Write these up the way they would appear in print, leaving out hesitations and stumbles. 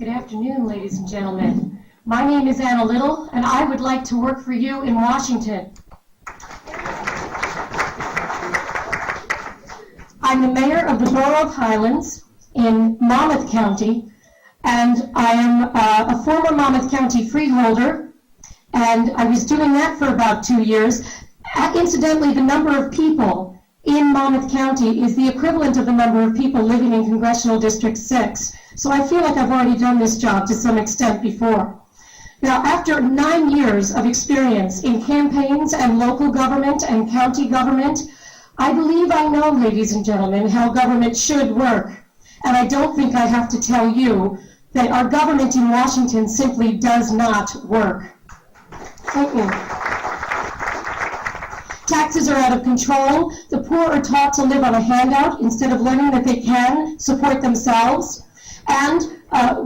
Good afternoon, ladies and gentlemen. My name is Anna Little, and I would like to work for you in Washington. I'm the mayor of the Borough of Highlands in Monmouth County, and I am a former Monmouth County freeholder, and I was doing that for about 2 years. Incidentally, the number of people in Monmouth County is the equivalent of the number of people living in Congressional District 6. So I feel like I've already done this job to some extent before. Now, after 9 years of experience in campaigns and local government and county government, I believe I know, ladies and gentlemen, how government should work. And I don't think I have to tell you that our government in Washington simply does not work. Thank you. Taxes are out of control. The poor are taught to live on a handout instead of learning that they can support themselves. And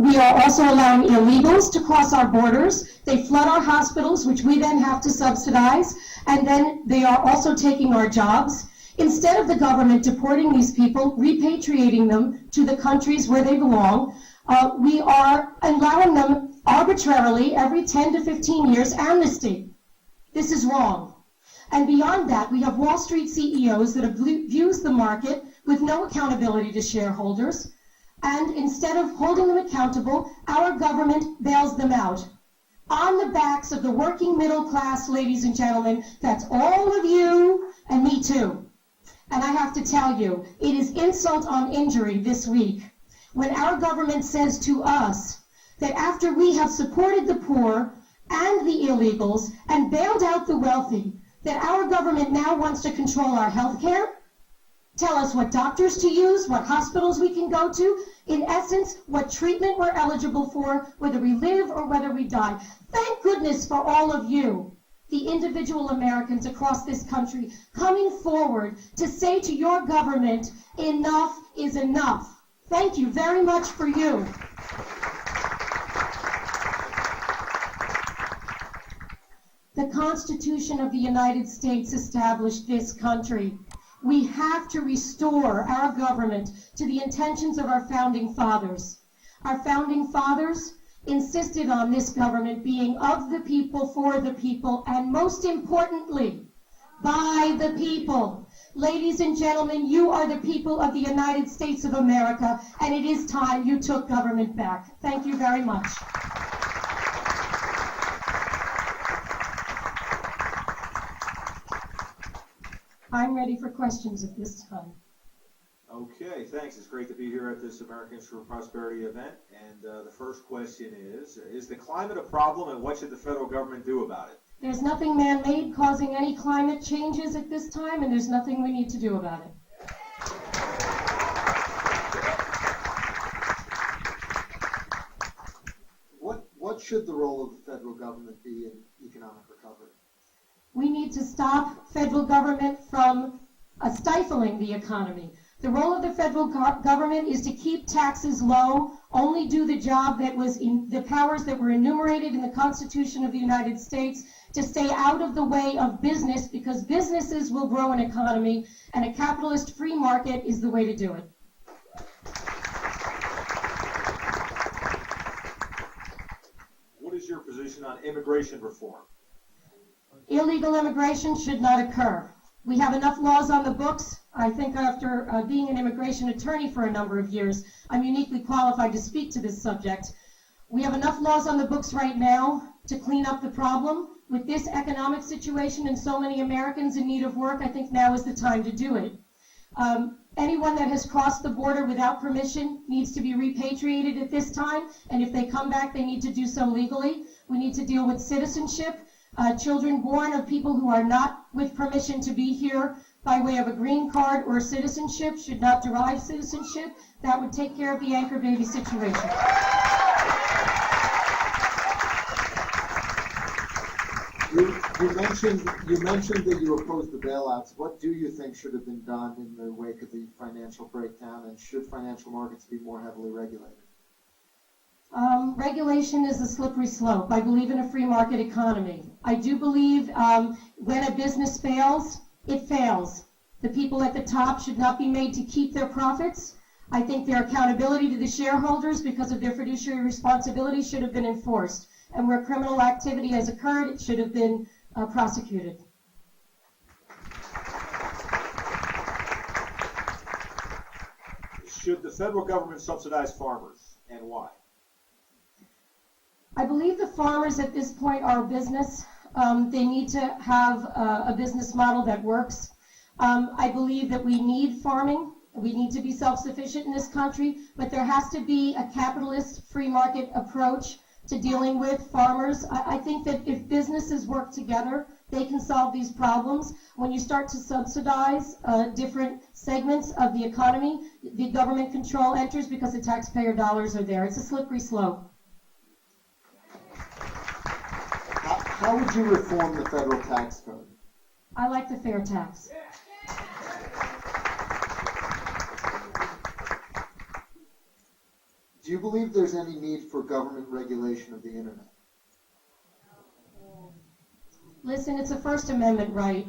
we are also allowing illegals to cross our borders. They flood our hospitals, which we then have to subsidize. And then they are also taking our jobs. Instead of the government deporting these people, repatriating them to the countries where they belong, we are allowing them arbitrarily every 10 to 15 years amnesty. This is wrong. And beyond that, we have Wall Street CEOs that abuse the market with no accountability to shareholders. And instead of holding them accountable, our government bails them out. On the backs of the working middle class, ladies and gentlemen, that's all of you and me too. And I have to tell you, it is insult on injury this week when our government says to us that after we have supported the poor and the illegals and bailed out the wealthy, that our government now wants to control our health care, tell us what doctors to use, what hospitals we can go to, in essence, what treatment we're eligible for, whether we live or whether we die. Thank goodness for all of you, the individual Americans across this country, coming forward to say to your government, enough is enough. Thank you very much for you. The Constitution of the United States established this country. We have to restore our government to the intentions of our founding fathers. Our founding fathers insisted on this government being of the people, for the people, and most importantly, by the people. Ladies and gentlemen, you are the people of the United States of America, and it is time you took government back. Thank you very much. I'm ready for questions at this time. Okay, thanks. It's great to be here at this Americans for Prosperity event. And the first question is the climate a problem, and what should the federal government do about it? There's nothing man-made causing any climate changes at this time, and there's nothing we need to do about it. What should the role of the federal government be in economic recovery? We need to stop federal government from stifling the economy. The role of the federal government is to keep taxes low, only do the job that was in the powers that were enumerated in the Constitution of the United States, to stay out of the way of business, because businesses will grow an economy, and a capitalist free market is the way to do it. What is your position on immigration reform? Illegal immigration should not occur. We have enough laws on the books. I think after being an immigration attorney for a number of years, I'm uniquely qualified to speak to this subject. We have enough laws on the books right now to clean up the problem. With this economic situation and so many Americans in need of work, I think now is the time to do it. Anyone that has crossed the border without permission needs to be repatriated at this time, and if they come back, they need to do so legally. We need to deal with citizenship. Children born of people who are not with permission to be here by way of a green card or citizenship should not derive citizenship. That would take care of the anchor baby situation. You mentioned that you oppose the bailouts. What do you think should have been done in the wake of the financial breakdown, and should financial markets be more heavily regulated? Regulation is a slippery slope. I believe in a free market economy. I do believe when a business fails, it fails. The people at the top should not be made to keep their profits. I think their accountability to the shareholders because of their fiduciary responsibility should have been enforced. And where criminal activity has occurred, it should have been prosecuted. Should the federal government subsidize farmers, and why? I believe the farmers at this point are a business. They need to have a business model that works. I believe that we need farming. We need to be self-sufficient in this country, but there has to be a capitalist free market approach to dealing with farmers. I think that if businesses work together, they can solve these problems. When you start to subsidize different segments of the economy, the government control enters because the taxpayer dollars are there. It's a slippery slope. How would you reform the federal tax code? I like the fair tax. Do you believe there's any need for government regulation of the internet? Listen, it's a First Amendment right.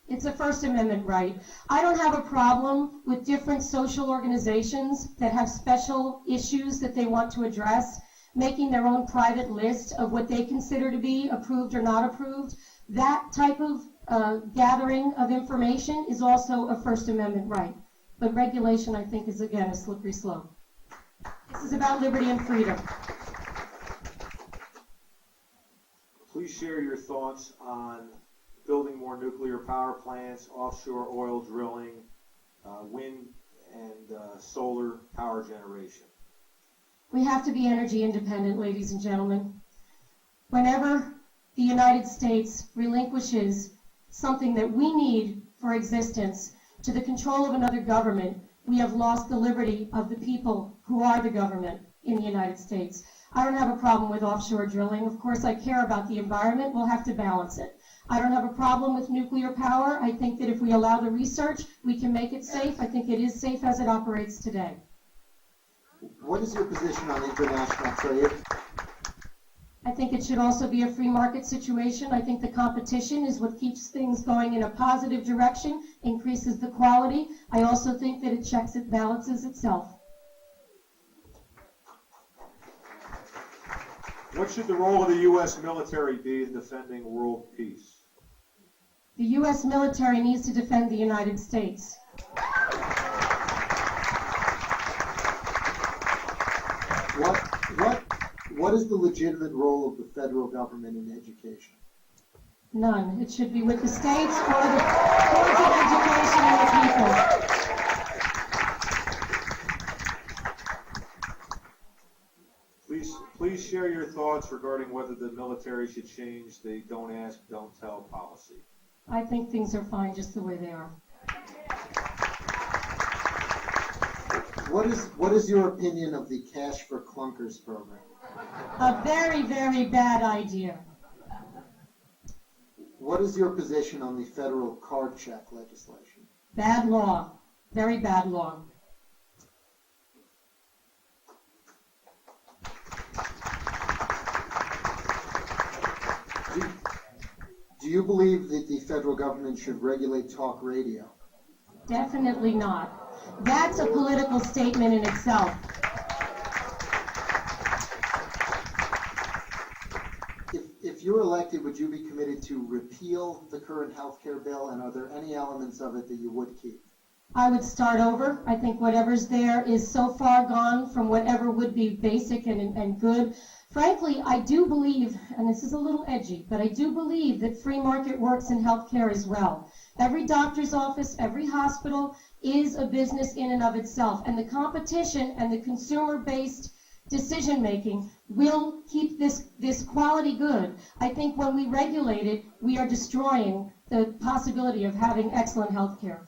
It's a First Amendment right. I don't have a problem with different social organizations that have special issues that they want to address, making their own private list of what they consider to be approved or not approved. That type of gathering of information is also a First Amendment right. But regulation, I think, is, again, a slippery slope. This is about liberty and freedom. Please share your thoughts on building more nuclear power plants, offshore oil drilling, wind and solar power generation. We have to be energy independent, ladies and gentlemen. Whenever the United States relinquishes something that we need for existence to the control of another government, we have lost the liberty of the people who are the government in the United States. I don't have a problem with offshore drilling. Of course, I care about the environment. We'll have to balance it. I don't have a problem with nuclear power. I think that if we allow the research, we can make it safe. I think it is safe as it operates today. What is your position on international trade? I think it should also be a free market situation. I think the competition is what keeps things going in a positive direction, increases the quality. I also think that it checks it, balances itself. What should the role of the U.S. military be in defending world peace? The U.S. military needs to defend the United States. What is the legitimate role of the federal government in education? None. It should be with the states or the boards of education and the people. Please share your thoughts regarding whether the military should change the don't ask, don't tell policy. I think things are fine just the way they are. What is your opinion of the Cash for Clunkers program? A very, very bad idea. What is your position on the federal card check legislation? Bad law. Very bad law. Do you believe that the federal government should regulate talk radio? Definitely not. That's a political statement in itself. If you're elected, would you be committed to repeal the current health care bill, and are there any elements of it that you would keep? I would start over. I think whatever's there is so far gone from whatever would be basic and good. Frankly, I do believe, and this is a little edgy, but I do believe that free market works in healthcare as well. Every doctor's office, every hospital is a business in and of itself, and the competition and the consumer-based decision-making will keep this quality good. I think when we regulate it, we are destroying the possibility of having excellent healthcare.